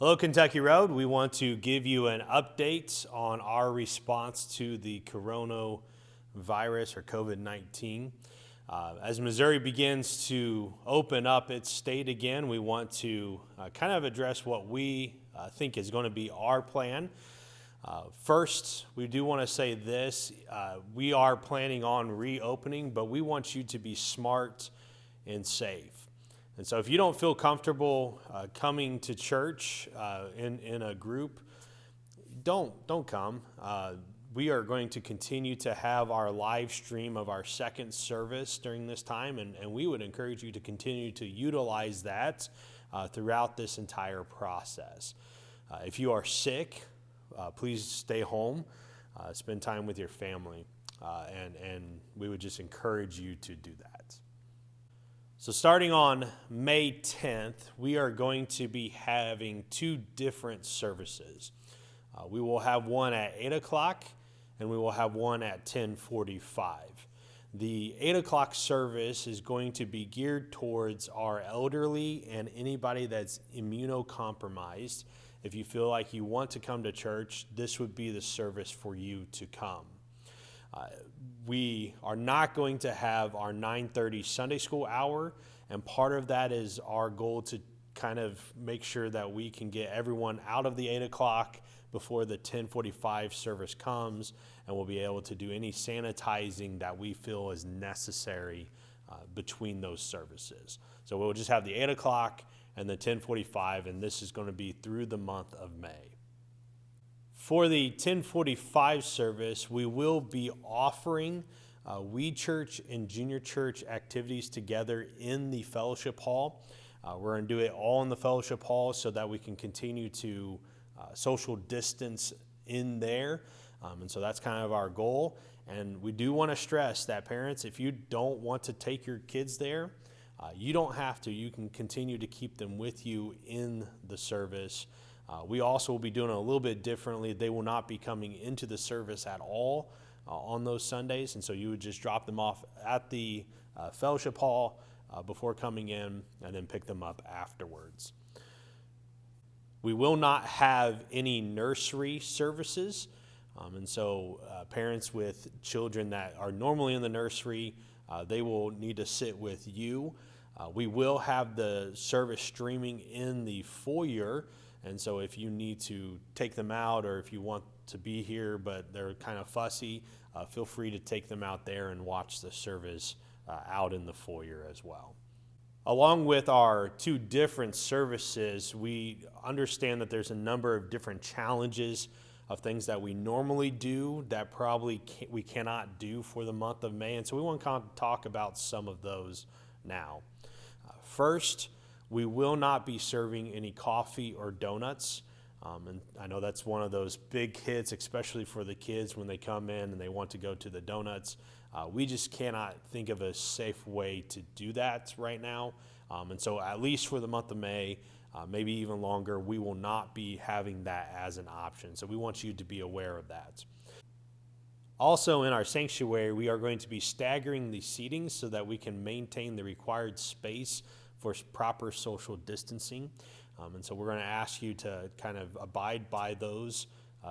Hello, Kentucky Road. We want to give you an update on our response to the coronavirus or COVID-19. As Missouri begins to open up its state again, we want to kind of address what we think is going to be our plan. First, we do want to say this. We are planning on reopening, but we want you to be smart and safe. And so if you don't feel comfortable coming to church in a group, don't come. We are going to continue to have our live stream of our second service during this time, and we would encourage you to continue to utilize that throughout this entire process. If you are sick, please stay home, spend time with your family, and we would just encourage you to do that. So starting on May 10th, we are going to be having two different services. We will have one at 8 o'clock and we will have one at 10:45. The 8 o'clock service is going to be geared towards our elderly and anybody that's immunocompromised. If you feel like you want to come to church, this would be the service for you to come. We are not going to have our 9:30 Sunday school hour, and part of that is our goal to kind of make sure that we can get everyone out of the 8 o'clock before the 10:45 service comes, and we'll be able to do any sanitizing that we feel is necessary between those services. So we'll just have the 8 o'clock and the 10:45, and this is going to be through the month of May. For the 10:45 service, we will be offering We Church and Junior Church activities together in the fellowship hall. We're going to do it all in the fellowship hall so that we can continue to social distance in there. And so that's kind of our goal. And we do want to stress that parents, if you don't want to take your kids there, you don't have to. You can continue to keep them with you in the service. We also will be doing it a little bit differently. They will not be coming into the service at all on those Sundays, and so you would just drop them off at the fellowship hall before coming in and then pick them up afterwards. We will not have any nursery services, and so parents with children that are normally in the nursery, they will need to sit with you. We will have the service streaming in the foyer. And so if you need to take them out, or if you want to be here but they're kind of fussy, feel free to take them out there and watch the service out in the foyer as well. Along with our two different services, we understand that there's a number of different challenges of things that we normally do that probably we cannot do for the month of May. And so we want to kind of talk about some of those now. First, we will not be serving any coffee or donuts. And I know that's one of those big hits, especially for the kids when they come in and they want to go to the donuts. We just cannot think of a safe way to do that right now. And so at least for the month of May, maybe even longer, we will not be having that as an option. So we want you to be aware of that. Also in our sanctuary, we are going to be staggering the seating so that we can maintain the required space for proper social distancing. And so we're going to ask you to kind of abide by those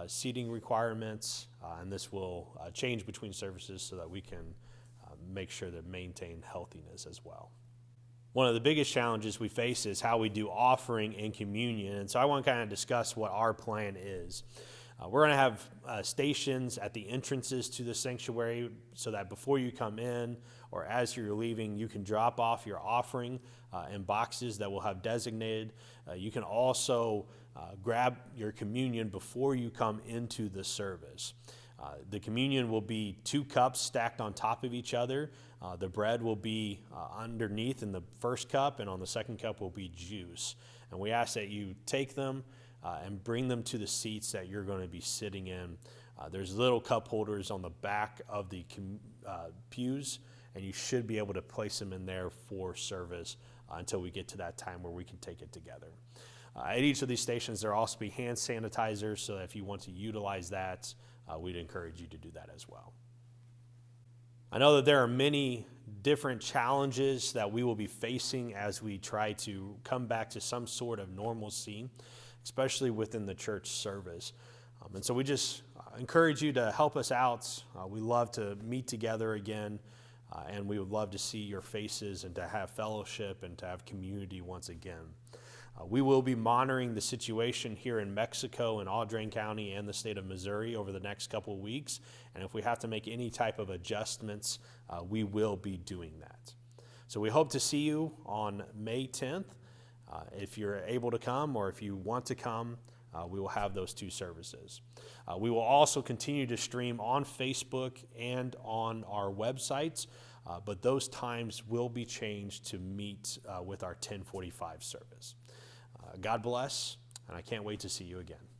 seating requirements, and this will change between services so that we can make sure to maintain healthiness as well. One of the biggest challenges we face is how we do offering and communion, and so I want to kind of discuss what our plan is. We're going to have stations at the entrances to the sanctuary so that before you come in or as you're leaving, you can drop off your offering in boxes that we'll have designated. You can also grab your communion before you come into the service. The communion will be 2 cups stacked on top of each other. The bread will be underneath in the first cup, and on the second cup will be juice. And we ask that you take them and bring them to the seats that you're going to be sitting in. There's little cup holders on the back of the pews, and you should be able to place them in there for service until we get to that time where we can take it together. At each of these stations, there will also be hand sanitizers, so if you want to utilize that, we'd encourage you to do that as well. I know that there are many different challenges that we will be facing as we try to come back to some sort of normalcy. especially within the church service. And so we just encourage you to help us out. We love to meet together again, and we would love to see your faces and to have fellowship and to have community once again. We will be monitoring the situation here in Mexico and Audrain County and the state of Missouri over the next couple of weeks. And if we have to make any type of adjustments, we will be doing that. So we hope to see you on May 10th. If you're able to come or if you want to come, we will have those two services. We will also continue to stream on Facebook and on our websites, but those times will be changed to meet with our 10:45 service. God bless, and I can't wait to see you again.